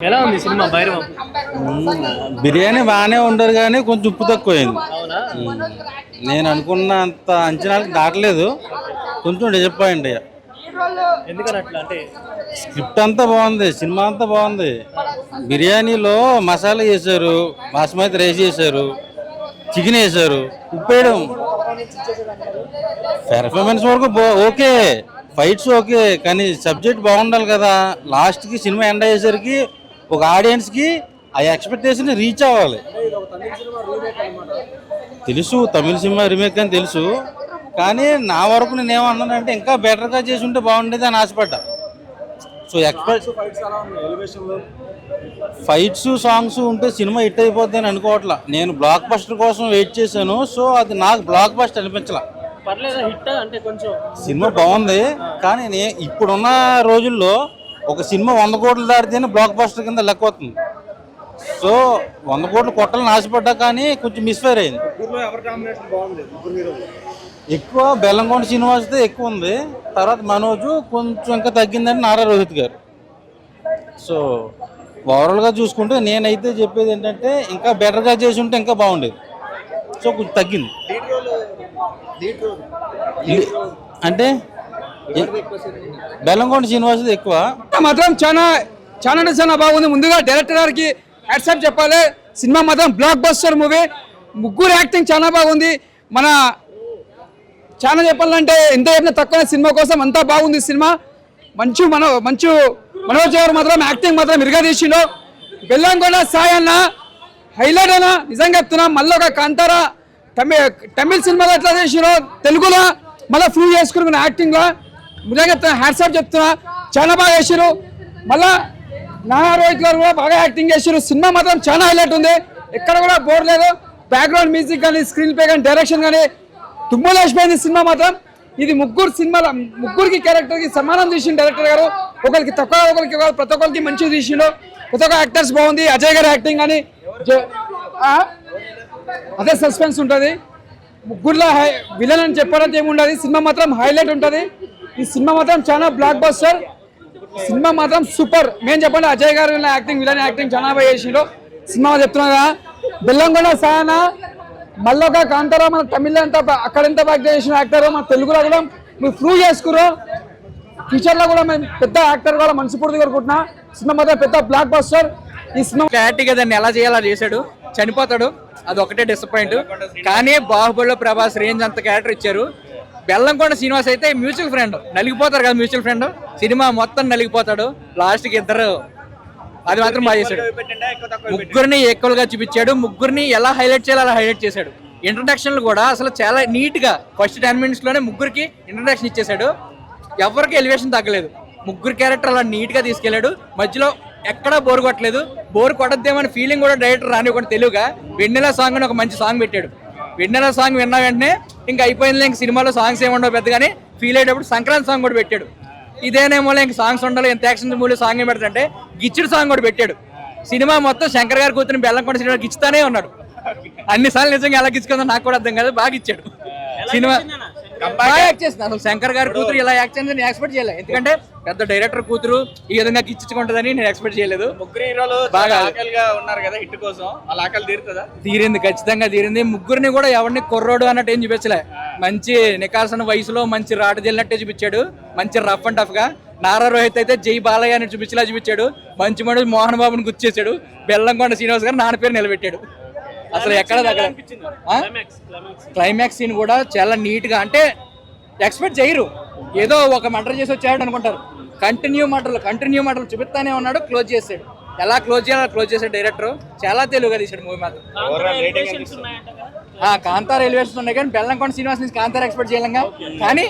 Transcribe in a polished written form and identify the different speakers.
Speaker 1: ఎలా ఉంది సినిమా భైరవం?
Speaker 2: బిర్యానీ బాగానే ఉండరు కానీ కొంచెం ఉప్పు తక్కువైంది.
Speaker 1: అవునా?
Speaker 2: నేను అనుకున్నంత అంచనాలకు దాటలేదు, కొంచెం డిసప్పాయింట్ అయ్యా.
Speaker 1: ఎందుకని అట్లా అంటే?
Speaker 2: స్క్రిప్ట్ అంతా బాగుంది, సినిమా అంతా బాగుంది. బిర్యానీలో మసాలా వేసారు, బాస్మతి రైస్ వేసారు, చికెన్ వేసారు, ఉప్పు వేయడం. పెర్ఫార్మెన్స్ వరకు ఓకే, ఫైట్స్ ఓకే, కానీ సబ్జెక్ట్ బాగుండాలి కదా. లాస్ట్కి సినిమా ఎండ్ అయ్యేసరికి ఒక ఆడియన్స్కి ఆ ఎక్స్పెక్టేషన్ రీచ్ అవ్వాలి. తెలుసు తమిళ సినిమా రీమేక్ అని తెలుసు, కానీ నా వరకు నేను ఏమన్నానంటే ఇంకా బెటర్గా చేసి ఉంటే బాగుండేది అని ఆశపడ్డా. సో ఫైట్స్ సాంగ్స్ ఉంటే సినిమా హిట్ అయిపోద్ది అని అనుకోవట్లా. నేను బ్లాక్ బస్టర్ కోసం వెయిట్ చేశాను, సో అది నాకు బ్లాక్ బస్టర్ అనిపించలా.
Speaker 1: హిట్ అంటే కొంచెం
Speaker 2: సినిమా బాగుంది, కానీ ఇప్పుడున్న రోజుల్లో ఒక సినిమా 100 కోట్లు దాటితేనే బ్లాక్ బస్టర్ కింద లెక్క అవుతుంది. సో 100 కోట్లు కొట్టాలని ఆశపడ్డా, కానీ కొంచెం మిస్ఫైర్ అయింది. ఎక్కువ బెల్లంకొండ శ్రీనివాస్దే ఎక్కువ ఉంది, తర్వాత మనోజు కొంచెం ఇంకా తగ్గిందని నారా రోహిత్ గారు. సో ఓవరాల్గా చూసుకుంటే నేనైతే చెప్పేది ఏంటంటే ఇంకా బెటర్గా చేసి ఉంటే ఇంకా బాగుండేది. సో కొంచెం తగ్గింది. అంటే బెల్లంకొండ శ్రీనివాస్ది ఎక్కువ
Speaker 3: మాత్రం చాలా బాగుంది. ముందుగా డైరెక్టర్ గారికి హ్యాట్సాప్ చెప్పాలి. సినిమా మాత్రం బ్లాక్ బస్టర్ మూవీ. ముగ్గురు యాక్టింగ్ చాలా బాగుంది. మన చాలా చెప్పాలంటే ఎంత చెప్పినా తక్కువ. సినిమా కోసం అంతా బాగుంది సినిమా. మంచు మనోజ్ గారు మాత్రం యాక్టింగ్ మాత్రం ఇరుగా తీసిండు. బెల్లంకొండ సాయి అన్న హైలైట్ అయినా నిజంగా చెప్తున్నా. మళ్ళీ ఒక కాంతారా తమిళ సినిమాలో ఎట్లా చేసిరో తెలుగులో మళ్ళీ ప్రూవ్ చేసుకున్న యాక్టింగ్లో నిజంగా హ్యాట్సాప్ చెప్తున్నా. చాలా బాగా చేసిరు. మళ్ళా నారా రోహిత్ గారు కూడా బాగా యాక్టింగ్ చేసిరు. సినిమా మాత్రం చాలా హైలైట్ ఉంది, ఎక్కడ కూడా బోర్ లేదు. బ్యాక్గ్రౌండ్ మ్యూజిక్ కానీ, స్క్రీన్ ప్లే కానీ, డైరెక్షన్ కానీ తుమ్మలు వేసిపోయింది సినిమా మాత్రం. ఇది ముగ్గురికి క్యారెక్టర్కి సమానం తీసిన డైరెక్టర్ గారు. ఒకరికి తక్కువ, ఒకరికి ప్రతి ఒక్కరికి మంచిగా తీసిండు. ప్రతి ఒక్క యాక్టర్స్ బాగుంది. అజయ్ గారి యాక్టింగ్ కానీ అదే సస్పెన్స్ ఉంటుంది. ముగ్గురులో విలన్ అని చెప్పడానికి ఏముండదు. సినిమా మాత్రం హైలైట్ ఉంటుంది. ఈ సినిమా మాత్రం చాలా బ్లాక్ బస్టర్. సినిమా మాత్రం సూపర్. మేము చెప్పండి, అజయ్ గారు యాక్టింగ్, విలన్ యాక్టింగ్ చాలా బాగా చేసిండు. సినిమా చెప్తున్నా కదా, బెల్లంకొండ సాయన మళ్ళొక కాంతారా మన తమిళ అంతా అక్కడ ఎంత బాగా చేసిన యాక్టర్ మన తెలుగులో కూడా మీరు ప్రూవ్ చేసుకురు. ఫ్యూచర్లో కూడా మేము పెద్ద యాక్టర్ కూడా మనస్ఫూర్తిగా కోరుకుంటున్నా. సినిమా మాత్రం పెద్ద బ్లాక్ బస్టర్. ఈ సినిమా
Speaker 4: క్లారిటీగా దాన్ని ఎలా చేయాలో చేశాడు. చనిపోతాడు, అది ఒకటే డిసప్పాయింట్. కానీ బాహుబలిలో ప్రభాస్ రేంజ్ అంత క్యారెక్టర్ ఇచ్చారు. బెల్లంకొండ శ్రీనివాస్ అయితే మ్యూచువల్ ఫ్రెండ్, నలిగిపోతారు కదా మ్యూచువల్ ఫ్రెండ్. సినిమా మొత్తం నలిగిపోతాడు. లాస్ట్కి ఇద్దరు, అది మాత్రం బాగా చేశాడు. ముగ్గురిని ఈక్వల్ గా చూపించాడు. ముగ్గురిని ఎలా హైలైట్ చేయాలో అలా హైలైట్ చేశాడు. ఇంట్రడక్షన్లు కూడా అసలు చాలా నీట్ గా ఫస్ట్ 10 minutes లోనే ముగ్గురికి ఇంట్రడక్షన్ ఇచ్చేసాడు. ఎవరికి ఎలివేషన్ తగ్గలేదు. ముగ్గురు క్యారెక్టర్ అలా నీట్ గా తీసుకెళ్లాడు. మధ్యలో ఎక్కడా బోర్ కొట్టలేదు. బోర్ కొట్టద్దేమని ఫీలింగ్ కూడా డైరెక్టర్ రానివ్వకుండా తెలుగుగా వెన్నెల సాంగ్ అని ఒక మంచి సాంగ్ పెట్టాడు. వెన్నెల సాంగ్ విన్నా వెంటనే ఇంకా అయిపోయింది, ఇంక సినిమాలో సాంగ్స్ ఏముండవు పెద్దగానే ఫీల్ అయ్యేటప్పుడు సంక్రాంతి సాంగ్ కూడా పెట్టాడు. ఇదేనేమో ఇంక సాంగ్స్ ఉండాలి, ఎంత యాక్షన్ మూవీ సాంగ్ ఏం పెడతాడంటే గిచ్చుడు సాంగ్ కూడా పెట్టాడు. సినిమా మొత్తం శంకర్ గారు కూతురు బెల్లంకొండ సినిమా గిచ్చుతానే ఉన్నాడు. అన్నిసార్లు నిజంగా ఎలా గిచ్చుకుందో నాకు కూడా అర్థం కాదు. బాగా ఇచ్చాడు. సినిమా బాగా యాక్ట్ చేస్తుంది. అసలు శంకర్ గారి కూతురు ఇలా యాక్ట్ చేసింది నేను ఎక్స్పెక్ట్ చేయలేదు. ఎందుకంటే పెద్ద డైరెక్టర్ కూతురు ఈ విధంగా గిచ్చుకుంటుందని నేను ఎక్స్పెక్ట్ చేయలేదు.
Speaker 1: ముగ్గురు హీరోలు బాగా ఆకలిగా ఉన్నారు కదా హిట్ కోసం, వాళ్ళ ఆకలి తీరుతుందా?
Speaker 4: తీరింది, ఖచ్చితంగా తీరింది. ముగ్గురిని కూడా ఎవరిని కుర్రోడు అన్నట్టు ఏం చూపించలే. మంచి నికాల్సిన వయసులో మంచి రాటు చెల్లినట్టే చూపించాడు. మంచి రఫ్ అండ్ టఫ్ గా. నారా రోహిత్ అయితే జై బాలయ్య అని చూపించాడు. మంచి మడు మోహన్ బాబుని గుర్చేసాడు. బెల్లంకొండ శ్రీనివాస్ గారు నాన్న పేరు నిలబెట్టాడు. అసలు ఎక్కడ క్లైమాక్స్ సీన్ కూడా చాలా నీట్ గా, అంటే ఎక్స్పెక్ట్ చేయరు. ఏదో ఒక మర్డర్ చేసి వచ్చాడు అనుకుంటారు. కంటిన్యూ మటర్లు చూపిస్తానే ఉన్నాడు. క్లోజ్ చేసాడు. ఎలా క్లోజ్ చేయాలో క్లోజ్ చేసాడు డైరెక్టర్. చాలా తెలుగుగా తీసాడు మూవీ మాత్రం. కాంతార ఎలివేషన్స్ ఉన్నాయి, కానీ బెల్లంకొండ శ్రీనివాస్ నుంచి కాంతార ఎక్స్పెక్ట్ చేయలేం. కానీ